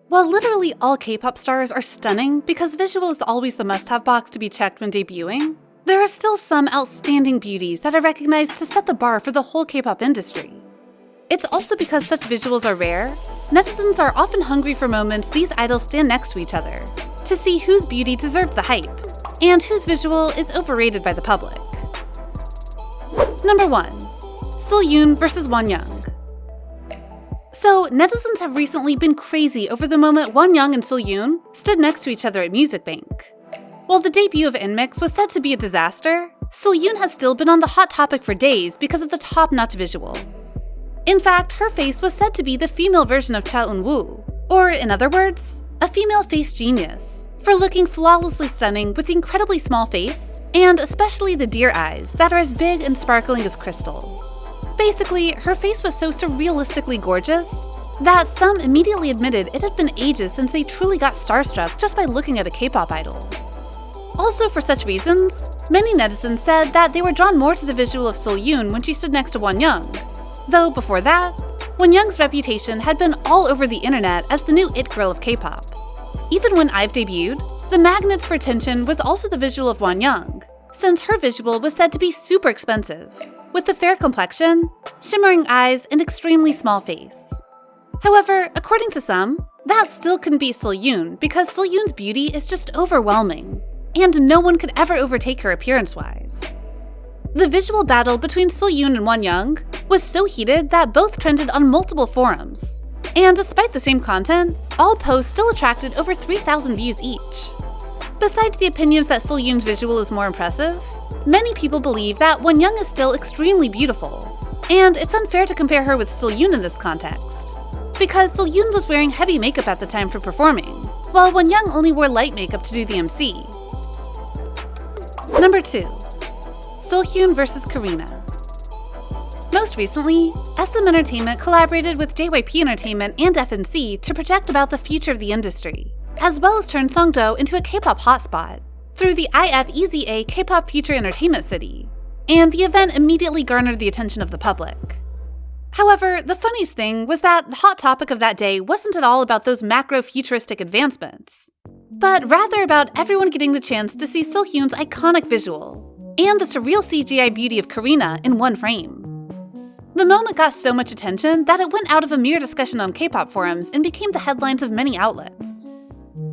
While literally all K-pop stars are stunning because visual is always the must-have box to be checked when debuting, there are still some outstanding beauties that are recognized to set the bar for the whole K-pop industry. It's also because such visuals are rare, netizens are often hungry for moments these idols stand next to each other, to see whose beauty deserved the hype, and whose visual is overrated by the public. Number 1. Seohyun vs. Wonyoung. So, netizens have recently been crazy over the moment Wonyoung and Seohyun stood next to each other at Music Bank. While the debut of Inmix was said to be a disaster, Seohyun has still been on the hot topic for days because of the top-notch visual. In fact, her face was said to be the female version of Unwu, or in other words, a female face genius, for looking flawlessly stunning with the incredibly small face, and especially the deer eyes that are as big and sparkling as crystal. Basically, her face was so surrealistically gorgeous that some immediately admitted it had been ages since they truly got starstruck just by looking at a K-pop idol. Also for such reasons, many netizens said that they were drawn more to the visual of Seohyun when she stood next to Wonyoung, though before that, Wonyoung's reputation had been all over the internet as the new it girl of K-pop. Even when IVE debuted, the magnets for attention was also the visual of Wonyoung, since her visual was said to be super expensive, with a fair complexion, shimmering eyes, and extremely small face. However, according to some, that still couldn't beat Seohyun because Seohyun's beauty is just overwhelming, and no one could ever overtake her appearance-wise. The visual battle between Seohyun and Wonyoung was so heated that both trended on multiple forums, and despite the same content, all posts still attracted over 3,000 views each. Besides the opinions that Seohyun's visual is more impressive, many people believe that Wonyoung is still extremely beautiful, and it's unfair to compare her with Seohyun in this context, because Seohyun was wearing heavy makeup at the time for performing, while Wonyoung only wore light makeup to do the MC. Number 2. Seohyun vs. Karina. Most recently, SM Entertainment collaborated with JYP Entertainment and FNC to project about the future of the industry, as well as turn Songdo into a K-pop hotspot through the IFEZA K-pop Future Entertainment City, and the event immediately garnered the attention of the public. However, the funniest thing was that the hot topic of that day wasn't at all about those macro-futuristic advancements, but rather about everyone getting the chance to see Seohyun's iconic visual, and the surreal CGI beauty of Karina in one frame. The moment got so much attention that it went out of a mere discussion on K-pop forums and became the headlines of many outlets.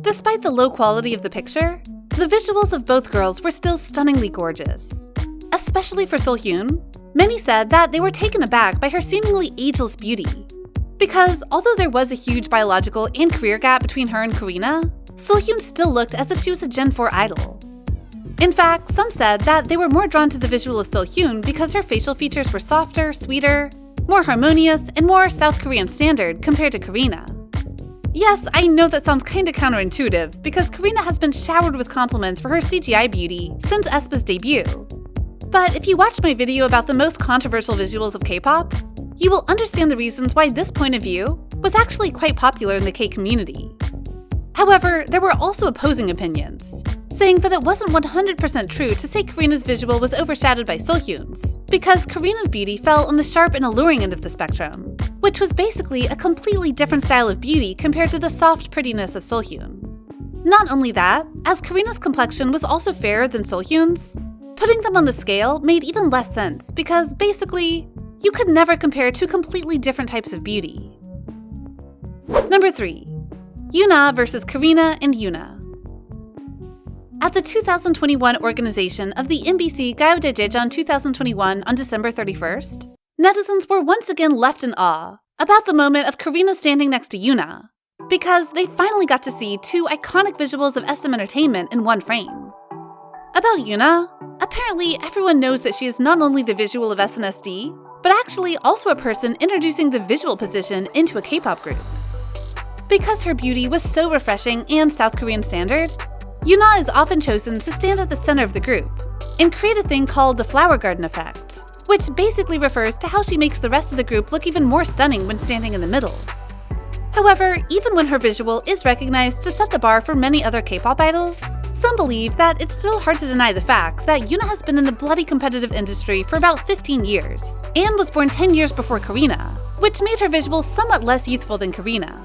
Despite the low quality of the picture, the visuals of both girls were still stunningly gorgeous. Especially for Seohyun, many said that they were taken aback by her seemingly ageless beauty. Because although there was a huge biological and career gap between her and Karina, Seohyun still looked as if she was a Gen 4 idol. In fact, some said that they were more drawn to the visual of Seohyun because her facial features were softer, sweeter, more harmonious, and more South Korean standard compared to Karina. Yes, I know that sounds kinda counterintuitive because Karina has been showered with compliments for her CGI beauty since aespa's debut. But if you watch my video about the most controversial visuals of K-pop, you will understand the reasons why this point of view was actually quite popular in the K community. However, there were also opposing opinions, saying that it wasn't 100% true to say Karina's visual was overshadowed by Seohyun's, because Karina's beauty fell on the sharp and alluring end of the spectrum, which was basically a completely different style of beauty compared to the soft prettiness of Seohyun. Not only that, as Karina's complexion was also fairer than Seohyun's, putting them on the scale made even less sense because basically, you could never compare two completely different types of beauty. Number 3. Yuna vs. Karina and Yuna. At the 2021 organization of the MBC Gayodae Jaehyun 2021 on December 31st, netizens were once again left in awe about the moment of Karina standing next to Yuna, because they finally got to see two iconic visuals of SM Entertainment in one frame. About Yuna, apparently everyone knows that she is not only the visual of SNSD, but actually also a person introducing the visual position into a K-pop group. Because her beauty was so refreshing and South Korean standard, Yuna is often chosen to stand at the center of the group and create a thing called the flower garden effect, which basically refers to how she makes the rest of the group look even more stunning when standing in the middle. However, even when her visual is recognized to set the bar for many other K-pop idols, some believe that it's still hard to deny the fact that Yuna has been in the bloody competitive industry for about 15 years, and was born 10 years before Karina, which made her visual somewhat less youthful than Karina.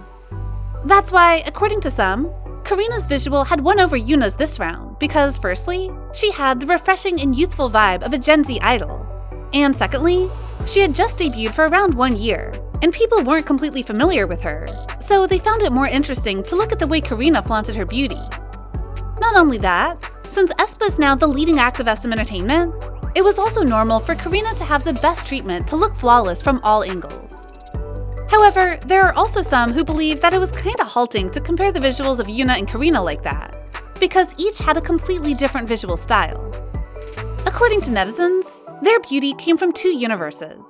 That's why, according to some, Karina's visual had won over Yuna's this round because, firstly, she had the refreshing and youthful vibe of a Gen Z idol, and secondly, she had just debuted for around 1 year, and people weren't completely familiar with her, so they found it more interesting to look at the way Karina flaunted her beauty. Not only that, since aespa is now the leading act of SM Entertainment, it was also normal for Karina to have the best treatment to look flawless from all angles. However, there are also some who believe that it was kinda halting to compare the visuals of Yuna and Karina like that, because each had a completely different visual style. According to netizens, their beauty came from two universes.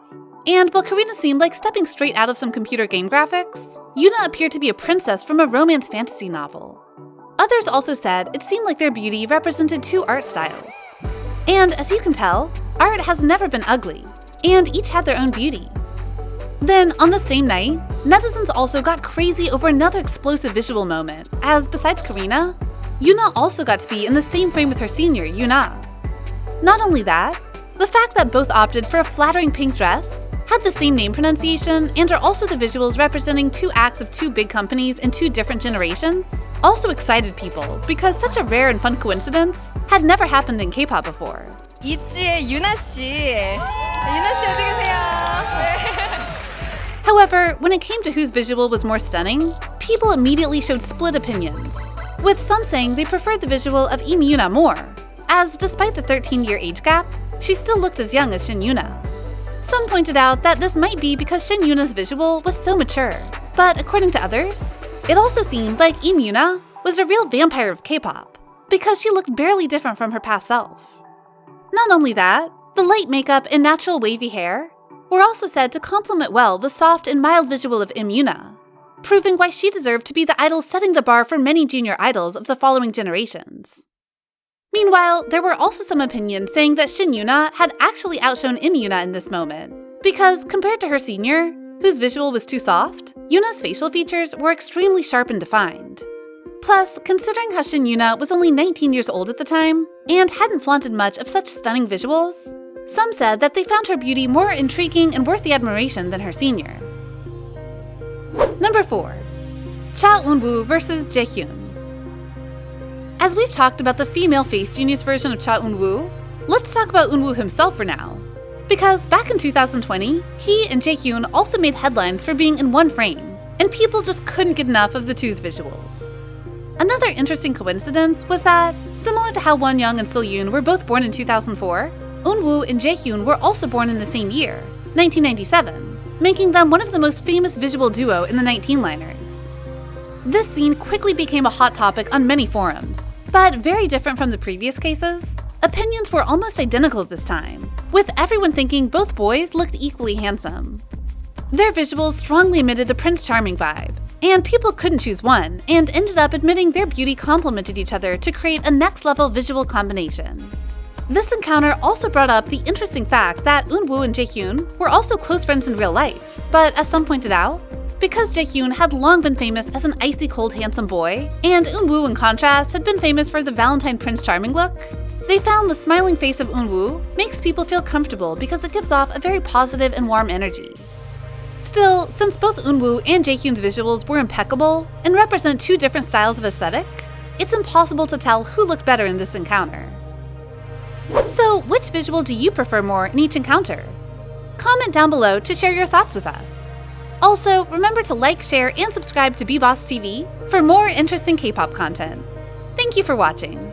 And while Karina seemed like stepping straight out of some computer game graphics, Yuna appeared to be a princess from a romance fantasy novel. Others also said it seemed like their beauty represented two art styles. And as you can tell, art has never been ugly, and each had their own beauty. Then, on the same night, netizens also got crazy over another explosive visual moment, as besides Karina, Yuna also got to be in the same frame with her senior, Yuna. Not only that, the fact that both opted for a flattering pink dress, had the same name pronunciation, and are also the visuals representing two acts of two big companies in two different generations, also excited people because such a rare and fun coincidence had never happened in K-pop before. 있지의 유나 씨. 유나 씨 어디 계세요? However, when it came to whose visual was more stunning, people immediately showed split opinions, with some saying they preferred the visual of Yuna more, as despite the 13-year age gap, she still looked as young as Shin Yuna. Some pointed out that this might be because Shin Yuna's visual was so mature, but according to others, it also seemed like Yuna was a real vampire of K-pop, because she looked barely different from her past self. Not only that, the light makeup and natural wavy hair were also said to complement well the soft and mild visual of Yuna, proving why she deserved to be the idol setting the bar for many junior idols of the following generations. Meanwhile, there were also some opinions saying that Shin Yuna had actually outshone Yuna in this moment, because compared to her senior, whose visual was too soft, Yuna's facial features were extremely sharp and defined. Plus, considering how Shin Yuna was only 19 years old at the time, and hadn't flaunted much of such stunning visuals, some said that they found her beauty more intriguing and worth the admiration than her senior. Number 4. Unwu versus Jaehyun. As we've talked about the female-faced genius version of Unwu, let's talk about Unwu himself for now. Because back in 2020, he and Jaehyun also made headlines for being in one frame, and people just couldn't get enough of the two's visuals. Another interesting coincidence was that, similar to how Wonyoung and Seoyoon were both born in 2004, Unwu and Jaehyun were also born in the same year, 1997, making them one of the most famous visual duo in the 19-liners. This scene quickly became a hot topic on many forums, but very different from the previous cases, opinions were almost identical this time, with everyone thinking both boys looked equally handsome. Their visuals strongly emitted the Prince Charming vibe, and people couldn't choose one, and ended up admitting their beauty complemented each other to create a next-level visual combination. This encounter also brought up the interesting fact that Unwu and Jaehyun were also close friends in real life, but as some pointed out, because Jaehyun had long been famous as an icy cold handsome boy, and Unwu in contrast had been famous for the Valentine Prince Charming look, they found the smiling face of Unwu makes people feel comfortable because it gives off a very positive and warm energy. Still, since both Unwu and Jaehyun's visuals were impeccable and represent two different styles of aesthetic, it's impossible to tell who looked better in this encounter. So, which visual do you prefer more in each encounter? Comment down below to share your thoughts with us. Also, remember to like, share, and subscribe to BeBoss TV for more interesting K-pop content. Thank you for watching.